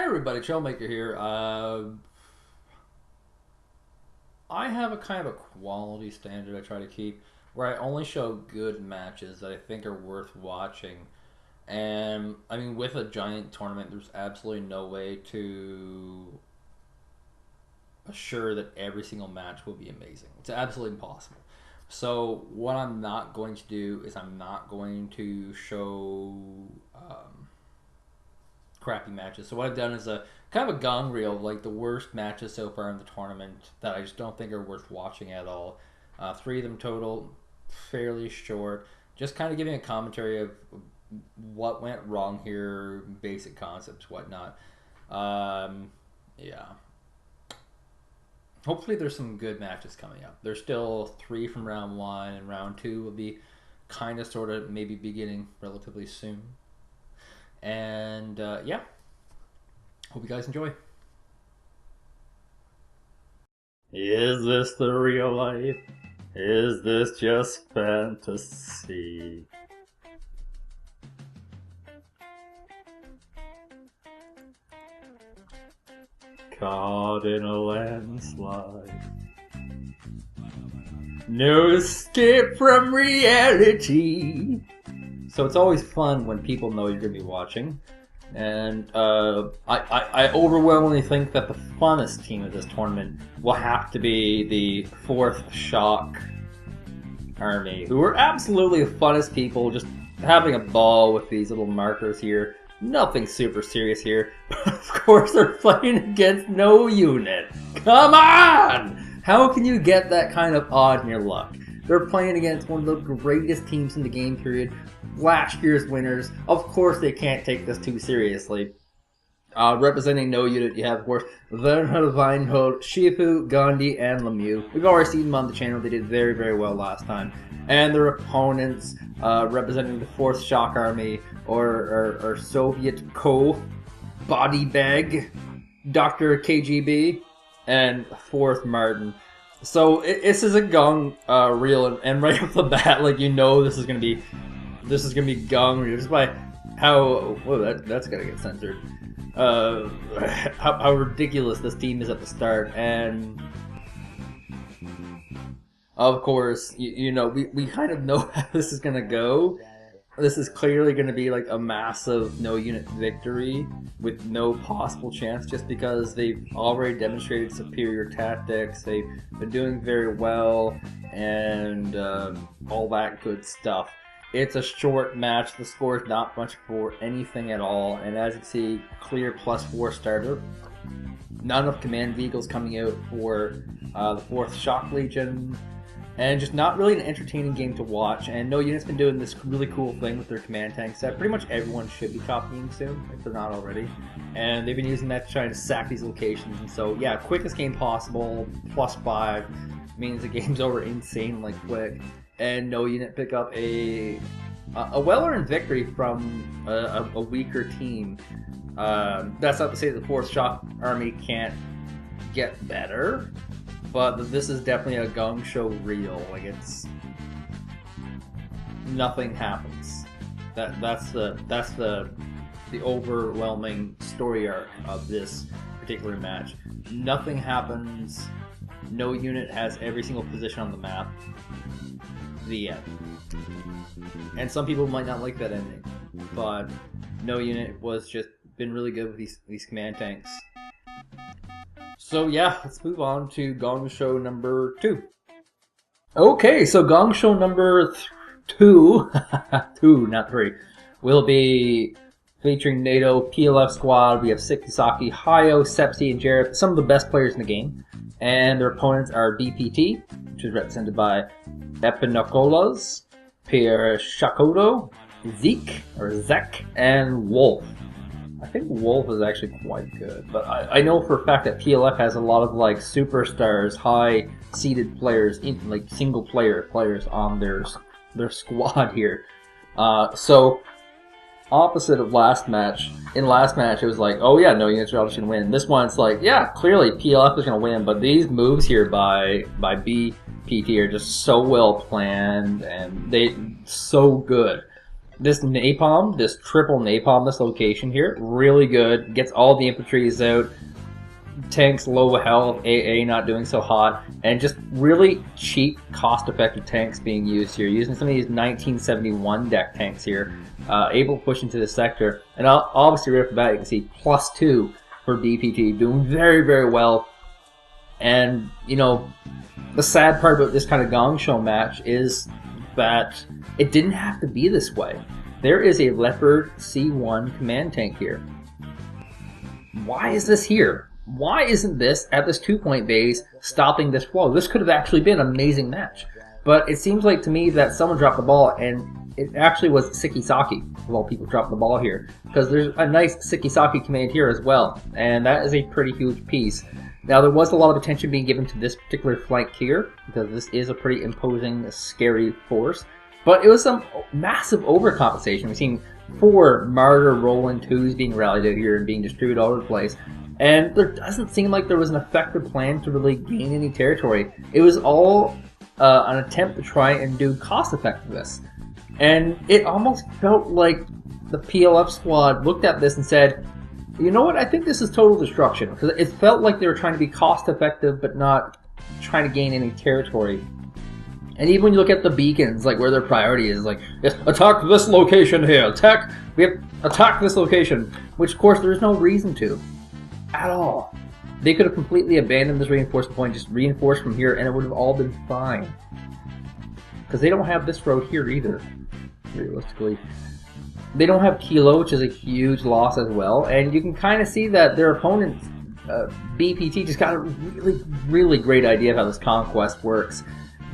everybody, Troublmaker here. I have a kind of a quality standard I try to keep where I only show good matches that I think are worth watching. And I mean, with a giant tournament, there's absolutely no way to assure that every single match will be amazing. It's absolutely impossible. So what I'm not going to do is I'm not going to show crappy matches. So what I've done is a kind of a gong reel of like the worst matches so far in the tournament that I just don't think are worth watching at all. Three of them total, fairly short. Just kind of giving a commentary of what went wrong here, basic concepts, whatnot. Yeah. Hopefully there's some good matches coming up. There's still three from round one, and round two will be kind of sort of maybe beginning relatively soon. And yeah, hope you guys enjoy. Is this the real life? Is this just fantasy? Caught in a landslide. No escape from reality. So it's always fun when people know you're going to be watching. And I overwhelmingly think that the funnest team of this tournament will have to be the Fourth Shock Army, who are absolutely the funnest people, just having a ball with these little markers here. Nothing super serious here. But of course they're playing against no unit. Come on! How can you get that kind of odd in your luck? They're playing against one of the greatest teams in the game period, last year's winners. Of course they can't take this too seriously. Representing no unit, you have, of course, Werner, Weinhold, Shifu, Gandhi, and Lemieux. We've already seen them on the channel. They did very, very well last time. And their opponents, representing the Fourth Shock Army, or Soviet Co, Body Bag, Dr. KGB, and Fourth Martin. So this is a Gong reel, and right off the bat, like, you know this is gonna be Gong reel just by how that's gotta get censored. How ridiculous this team is at the start, and of course you know we kind of know how this is gonna go. This is clearly going to be like a massive no-unit victory with no possible chance, just because they've already demonstrated superior tactics, they've been doing very well, and all that good stuff. It's a short match, the score is not much for anything at all, and as you can see, clear +4 starter. Not enough command vehicles coming out for the Fourth Shock Legion. And just not really an entertaining game to watch. And No Unit's been doing this really cool thing with their command tanks that pretty much everyone should be copying soon, if they're not already. And they've been using that to try to sack these locations. And so, yeah, quickest game possible, +5, means the game's over insanely quick. And No Unit pick up a well-earned victory from a weaker team. That's not to say the Fourth Shock Army can't get better. But this is definitely a Gong Show reel. Like, it's nothing happens. That's the overwhelming story arc of this particular match. Nothing happens. No unit has every single position on the map. The end. And some people might not like that ending, but No Unit was just been really good with these command tanks. So yeah, let's move on to Gong Show number 2. Okay, so Gong Show number 2, 2, not 3, will be featuring NATO, PLF squad. We have Sikisaki, Hayo, Sepsi, and Jareth, some of the best players in the game. And their opponents are BPT, which is represented by Epinokolas, Pierre Shakoto, Zeke, and Wolf. I think Wolf is actually quite good, but I know for a fact that PLF has a lot of like superstars, high-seeded players, like single-player players on their squad here. So opposite of last match. In last match, it was like, oh yeah, no units are obviously gonna win. This one, it's like, yeah, clearly PLF is gonna win, but these moves here by BPT are just so well planned and they so good. This napalm, this triple napalm, this location here, really good. Gets all the infantries out. Tanks low health, AA not doing so hot, and just really cheap, cost-effective tanks being used here. Using some of these 1971 deck tanks here, able to push into the sector. And obviously right off the bat, you can see +2 for BPT, doing very, very well. And, you know, the sad part about this kind of Gong Show match is that it didn't have to be this way. There is a Leopard C1 command tank here. Why is this here? Why isn't this at this 2-point base stopping this flow? This could have actually been an amazing match. But it seems like to me that someone dropped the ball, and it actually was Sikisaki, of all people, dropped the ball here. Because there's a nice Sikisaki command here as well, and that is a pretty huge piece. Now, there was a lot of attention being given to this particular flank here, because this is a pretty imposing, scary force. But it was some massive overcompensation. We've seen 4 Martyr Roland 2s being rallied out here and being distributed all over the place. And there doesn't seem like there was an effective plan to really gain any territory. It was all an attempt to try and do cost effectiveness. And it almost felt like the PLF squad looked at this and said, you know what, I think this is total destruction. Because it felt like they were trying to be cost effective but not trying to gain any territory. And even when you look at the beacons, like where their priority is, like, yes, attack this location here, attack this location. Which of course there's no reason to. At all. They could have completely abandoned this reinforcement point, just reinforced from here, and it would have all been fine. Because they don't have this road here either, realistically. They don't have Kilo, which is a huge loss as well, and you can kind of see that their opponent, BPT, just got a really, really great idea of how this conquest works.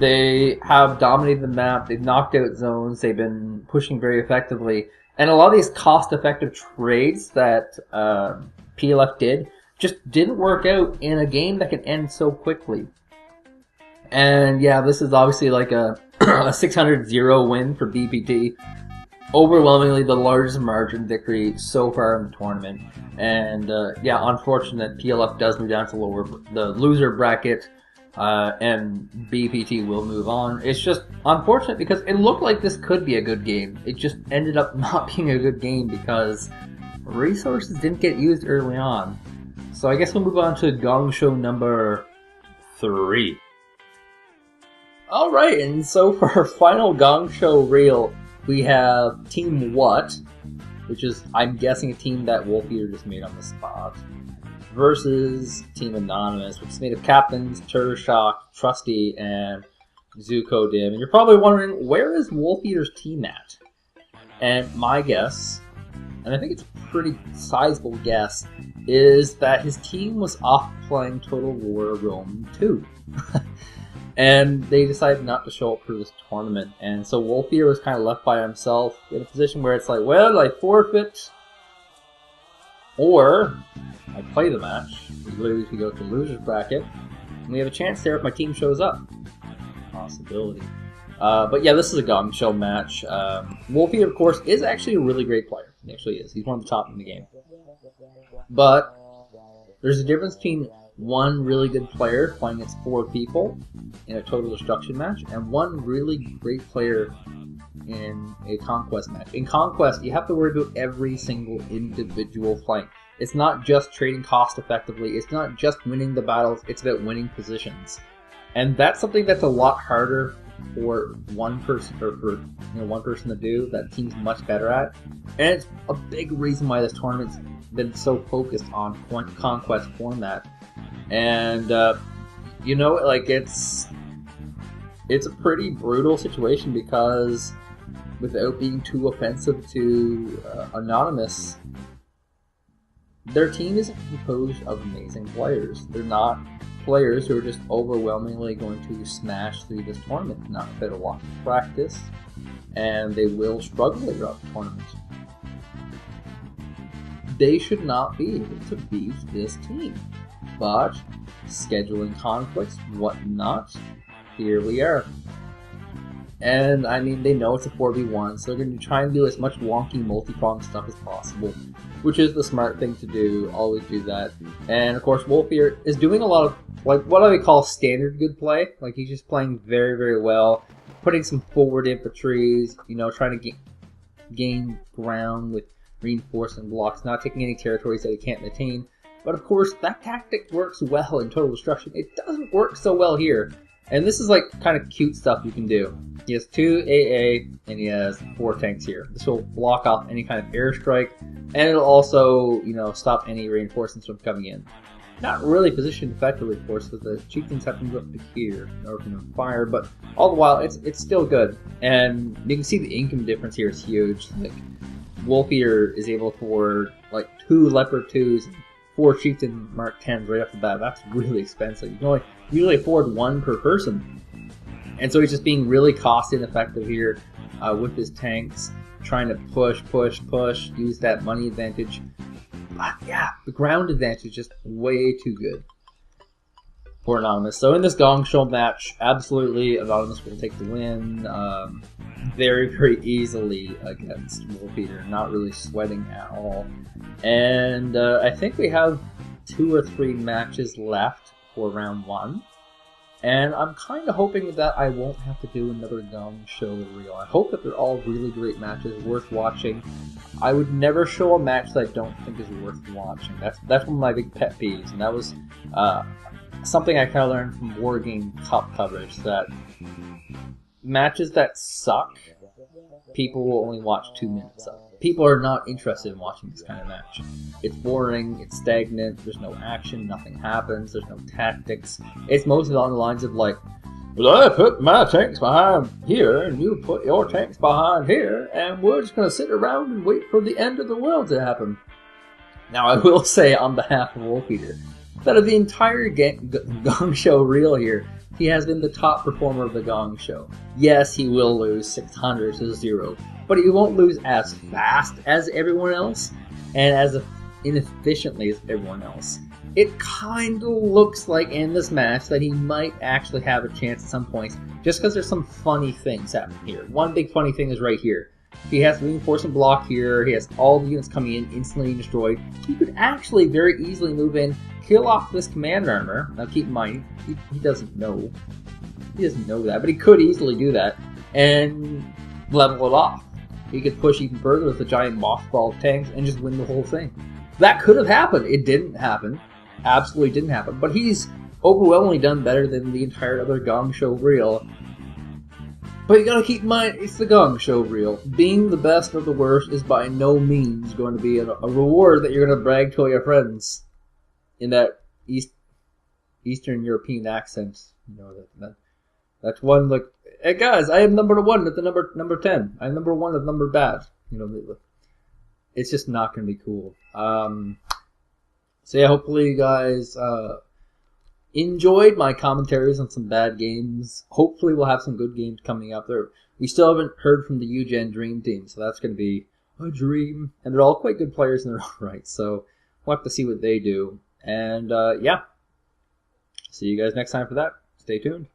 They have dominated the map, they've knocked out zones, they've been pushing very effectively, and a lot of these cost-effective trades that PLF did just didn't work out in a game that can end so quickly. And yeah, this is obviously like a 600-0 win for BPT. Overwhelmingly the largest margin victory so far in the tournament. And yeah, unfortunate PLF does move down to the loser bracket, and BPT will move on. It's just unfortunate because it looked like this could be a good game. It just ended up not being a good game because resources didn't get used early on. So I guess we'll move on to Gong Show number 3. Alright, and so for our final Gong Show reel, we have Team What, which is, I'm guessing, a team that Wolf Eater just made on the spot, versus Team Anonymous, which is made of Captains, Turshock, Trusty, and Zuko Dim. And you're probably wondering, where is Wolf Eater's team at? And my guess, and I think it's a pretty sizable guess, is that his team was off playing Total War Rome 2. And they decided not to show up for this tournament. And so Wolfier was kind of left by himself in a position where it's like, well, I forfeit, or I play the match. We lose, we go to the loser's bracket, and we have a chance there if my team shows up. Possibility. But yeah, this is a Gong Show match. Wolfier, of course, is actually a really great player. He actually is. He's one of the top in the game. But there's a difference between one really good player playing against 4 people in a total destruction match, and one really great player in a conquest match. In conquest, you have to worry about every single individual flank. It's not just trading cost effectively, it's not just winning the battles, it's about winning positions. And that's something that's a lot harder for one person, or for one person to do, that team's much better at. And it's a big reason why this tournament's been so focused on conquest format. And like it's a pretty brutal situation, because without being too offensive to Anonymous, their team isn't composed of amazing players. They're not players who are just overwhelmingly going to smash through this tournament. Not without a lot of practice, and they will struggle throughout the tournament. They should not be able to beat this team. But scheduling conflicts, whatnot, here we are. And I mean, they know it's a 4v1, so they're going to try and do as much wonky multi-pronged stuff as possible, which is the smart thing to do. Always do that. And of course, Wolf here is doing a lot of, like, what do we call standard good play? Like, he's just playing very, very well, putting some forward infantries, trying to gain ground with reinforcement blocks, not taking any territories that he can't maintain. But of course, that tactic works well in Total Destruction. It doesn't work so well here. And this is like kind of cute stuff you can do. He has 2 AA and he has 4 tanks here. This will block off any kind of airstrike, and it'll also, you know, stop any reinforcements from coming in. Not really positioned effectively, of course, because the chieftains have to move up to here in order to fire, but all the while, it's still good. And you can see the income difference here is huge. Like, Wolf Eater is able to afford like 2 Leopard 2s, 4 Chieftain Mark 10s right off the bat. That's really expensive. You can only usually afford 1 per person. And so he's just being really cost ineffective here with his tanks, trying to push, use that money advantage. But yeah, the ground advantage is just way too good for Anonymous. So in this Gong Show match, absolutely Anonymous will take the win very easily against Wolf Eater, not really sweating at all. And I think we have 2 or 3 matches left for round 1. And I'm kind of hoping that I won't have to do another Gong Show reel. I hope that they're all really great matches, worth watching. I would never show a match that I don't think is worth watching. That's one of my big pet peeves, and that was something I kind of learned from Wargame Cup coverage, that matches that suck, people will only watch 2 minutes of. People are not interested in watching this kind of match. It's boring, it's stagnant, there's no action, nothing happens, there's no tactics. It's mostly along the lines of like, well, I put my tanks behind here, and you put your tanks behind here, and we're just going to sit around and wait for the end of the world to happen. Now, I will say on behalf of Wolf Eater, that of the entire Gong Show reel here, he has been the top performer of the Gong Show. Yes, he will lose 600 to 0, but he won't lose as fast as everyone else, and as inefficiently as everyone else. It kind of looks like in this match that he might actually have a chance at some points, just because there's some funny things happening here. One big funny thing is right here. He has the reinforcement block here, he has all the units coming in instantly destroyed. He could actually very easily move in, kill off this command armor. Now keep in mind, he doesn't know. He doesn't know that, but he could easily do that, and level it off. He could push even further with the giant mothball tanks and just win the whole thing. That could have happened. It didn't happen. Absolutely didn't happen. But he's overwhelmingly done better than the entire other Gong Show reel. But you gotta keep in mind, it's the Gong Show reel. Being the best or the worst is by no means going to be a reward that you're gonna brag to all your friends in that Eastern European accent. You know, that's one, like, hey guys, I am number 1 at the number 10. I'm number 1 of number bad. You know, it's just not gonna be cool. So yeah, hopefully you guys enjoyed my commentaries on some bad games. Hopefully we'll have some good games coming up. We still haven't heard from the UGen Dream Team, so that's going to be a dream. And they're all quite good players in their own right, so we'll have to see what they do. And yeah, see you guys next time for that. Stay tuned.